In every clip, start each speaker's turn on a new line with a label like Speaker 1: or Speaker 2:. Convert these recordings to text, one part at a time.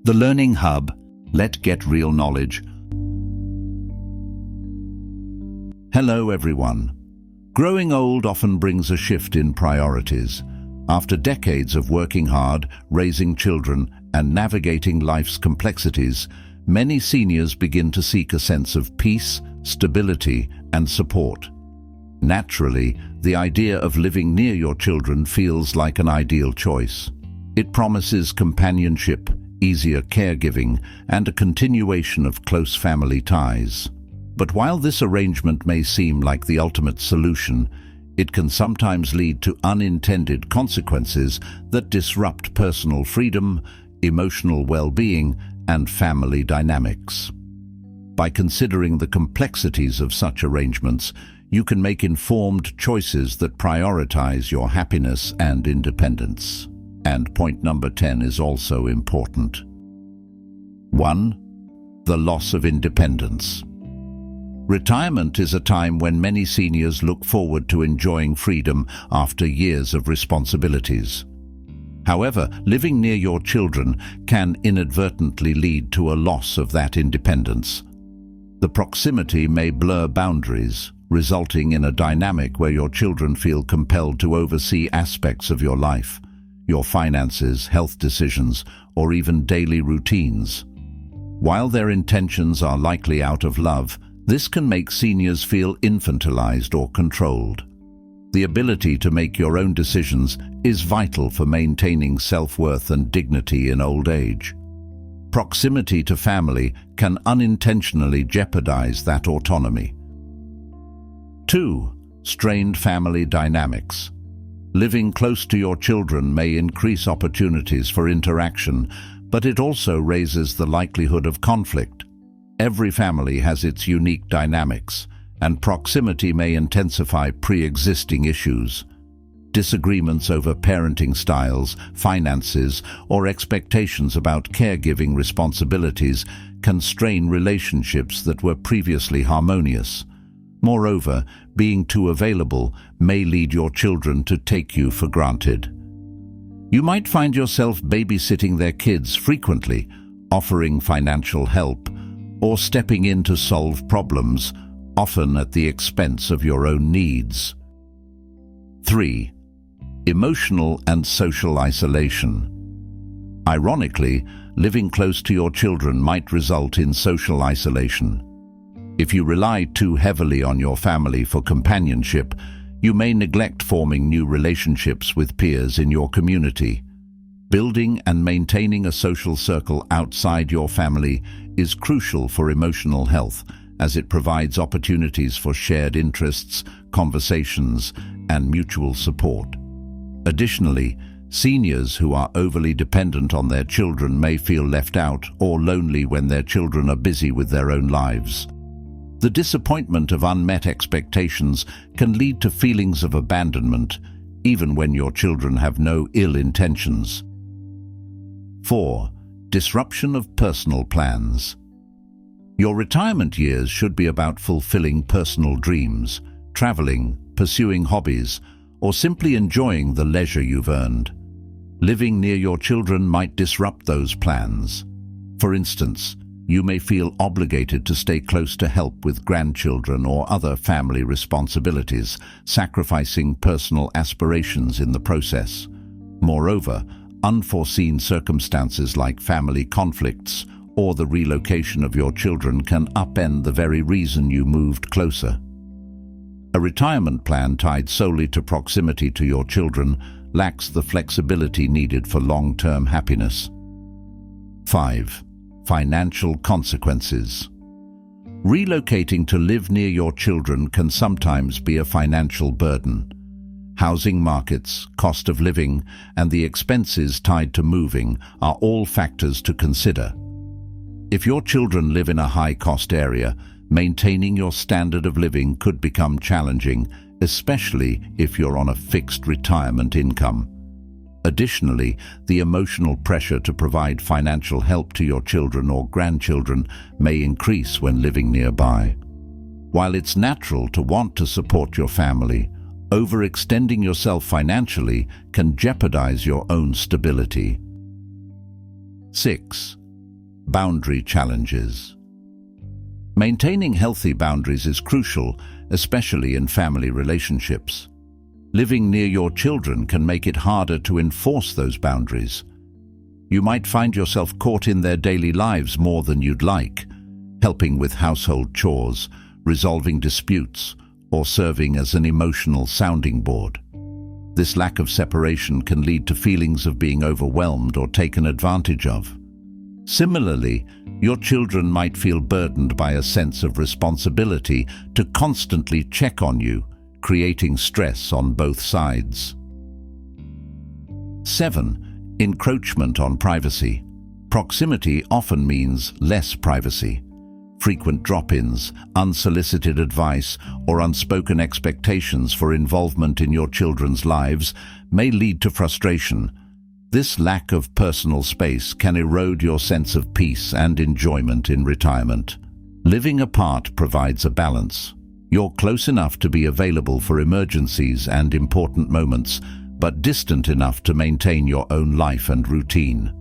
Speaker 1: The Learning Hub. Let's get real knowledge. Hello everyone. Growing old often brings a shift in priorities. After decades of working hard, raising children, and navigating life's complexities, many seniors begin to seek a sense of peace, stability, and support. Naturally, the idea of living near your children feels like an ideal choice. It promises companionship, easier caregiving, and a continuation of close family ties. But while this arrangement may seem like the ultimate solution, it can sometimes lead to unintended consequences that disrupt personal freedom, emotional well-being, and family dynamics. By considering the complexities of such arrangements, you can make informed choices that prioritize your happiness and independence. And point number 10 is also important. 1. The loss of independence. Retirement is a time when many seniors look forward to enjoying freedom after years of responsibilities. However, living near your children can inadvertently lead to a loss of that independence. The proximity may blur boundaries, resulting in a dynamic where your children feel compelled to oversee aspects of your life, your finances, health decisions, or even daily routines. While their intentions are likely out of love, this can make seniors feel infantilized or controlled. The ability to make your own decisions is vital for maintaining self-worth and dignity in old age. Proximity to family can unintentionally jeopardize that autonomy. 2. Strained family dynamics. Living close to your children may increase opportunities for interaction, but it also raises the likelihood of conflict. Every family has its unique dynamics, and proximity may intensify pre-existing issues. Disagreements over parenting styles, finances, or expectations about caregiving responsibilities can strain relationships that were previously harmonious. Moreover, being too available may lead your children to take you for granted. You might find yourself babysitting their kids frequently, offering financial help, or stepping in to solve problems, often at the expense of your own needs. 3. Emotional and social isolation. Ironically, living close to your children might result in social isolation. If you rely too heavily on your family for companionship, you may neglect forming new relationships with peers in your community. Building and maintaining a social circle outside your family is crucial for emotional health, as it provides opportunities for shared interests, conversations, and mutual support. Additionally, seniors who are overly dependent on their children may feel left out or lonely when their children are busy with their own lives. The disappointment of unmet expectations can lead to feelings of abandonment, even when your children have no ill intentions. 4. Disruption of personal plans. Your retirement years should be about fulfilling personal dreams, traveling, pursuing hobbies, or simply enjoying the leisure you've earned. Living near your children might disrupt those plans. For instance, you may feel obligated to stay close to help with grandchildren or other family responsibilities, sacrificing personal aspirations in the process. Moreover, unforeseen circumstances like family conflicts or the relocation of your children can upend the very reason you moved closer. A retirement plan tied solely to proximity to your children lacks the flexibility needed for long-term happiness. 5. Financial consequences. Relocating to live near your children can sometimes be a financial burden. Housing markets, cost of living, and the expenses tied to moving are all factors to consider. If your children live in a high-cost area, maintaining your standard of living could become challenging, especially if you're on a fixed retirement income. Additionally, the emotional pressure to provide financial help to your children or grandchildren may increase when living nearby. While it's natural to want to support your family, overextending yourself financially can jeopardize your own stability. 6. Boundary challenges. Maintaining healthy boundaries is crucial, especially in family relationships. Living near your children can make it harder to enforce those boundaries. You might find yourself caught in their daily lives more than you'd like, helping with household chores, resolving disputes, or serving as an emotional sounding board. This lack of separation can lead to feelings of being overwhelmed or taken advantage of. Similarly, your children might feel burdened by a sense of responsibility to constantly check on you, creating stress on both sides. 7. Encroachment on privacy. Proximity often means less privacy. Frequent drop-ins, unsolicited advice, or unspoken expectations for involvement in your children's lives may lead to frustration. This lack of personal space can erode your sense of peace and enjoyment in retirement. Living apart provides a balance. You're close enough to be available for emergencies and important moments, but distant enough to maintain your own life and routine.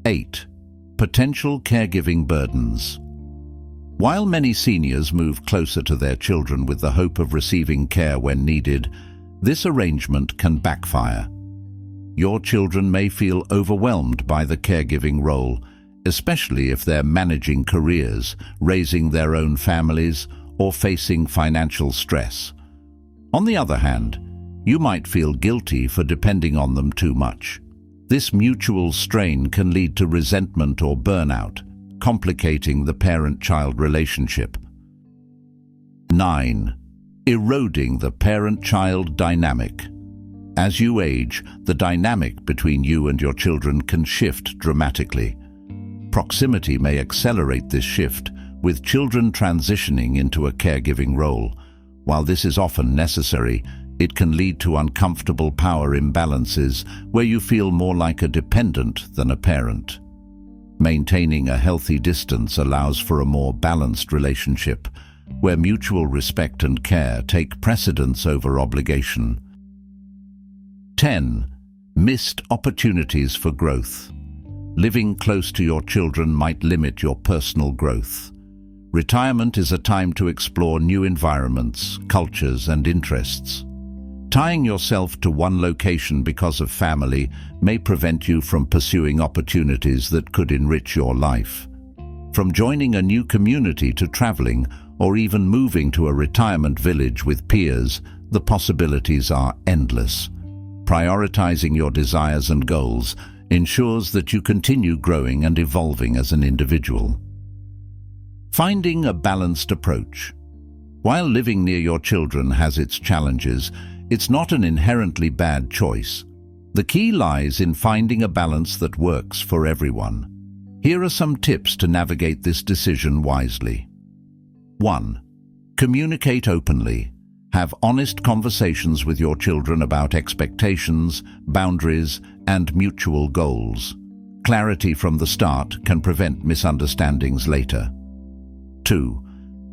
Speaker 1: 8. Potential caregiving burdens. While many seniors move closer to their children with the hope of receiving care when needed, this arrangement can backfire. Your children may feel overwhelmed by the caregiving role, especially if they're managing careers, raising their own families, or facing financial stress. On the other hand, you might feel guilty for depending on them too much. This mutual strain can lead to resentment or burnout, complicating the parent-child relationship. 9. Eroding the parent-child dynamic. As you age, the dynamic between you and your children can shift dramatically. Proximity may accelerate this shift, with children transitioning into a caregiving role. While this is often necessary, it can lead to uncomfortable power imbalances where you feel more like a dependent than a parent. Maintaining a healthy distance allows for a more balanced relationship, where mutual respect and care take precedence over obligation. 10. Missed opportunities for growth. Living close to your children might limit your personal growth. Retirement is a time to explore new environments, cultures, and interests. Tying yourself to one location because of family may prevent you from pursuing opportunities that could enrich your life. From joining a new community to traveling, or even moving to a retirement village with peers, the possibilities are endless. Prioritizing your desires and goals ensures that you continue growing and evolving as an individual. Finding a balanced approach. While living near your children has its challenges, it's not an inherently bad choice. The key lies in finding a balance that works for everyone. Here are some tips to navigate this decision wisely. 1. Communicate openly. Have honest conversations with your children about expectations, boundaries, and mutual goals. Clarity from the start can prevent misunderstandings later. 2.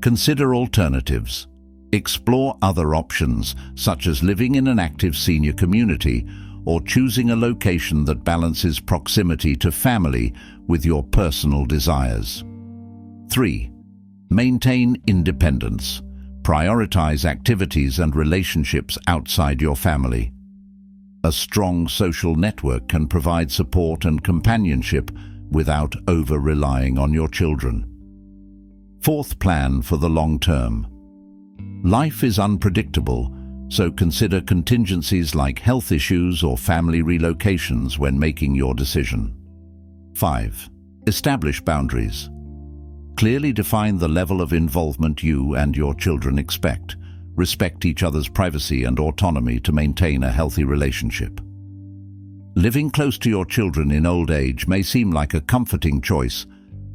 Speaker 1: Consider alternatives. Explore other options, such as living in an active senior community or choosing a location that balances proximity to family with your personal desires. 3. Maintain independence. Prioritize activities and relationships outside your family. A strong social network can provide support and companionship without over-relying on your children. 4th, plan for the long term. Life is unpredictable, so consider contingencies like health issues or family relocations when making your decision. 5. Establish boundaries. Clearly define the level of involvement you and your children expect. Respect each other's privacy and autonomy to maintain a healthy relationship. Living close to your children in old age may seem like a comforting choice,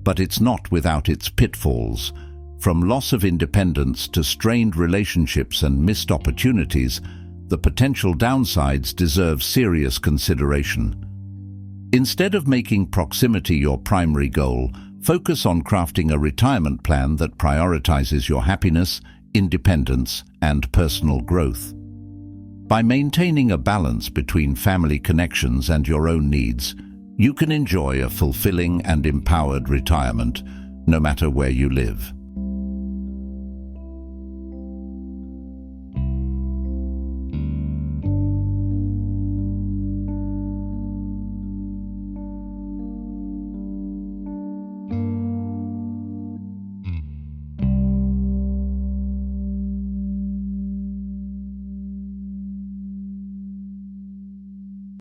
Speaker 1: but it's not without its pitfalls. From loss of independence to strained relationships and missed opportunities, the potential downsides deserve serious consideration. Instead of making proximity your primary goal, focus on crafting a retirement plan that prioritizes your happiness, independence, and personal growth. By maintaining a balance between family connections and your own needs, you can enjoy a fulfilling and empowered retirement, no matter where you live.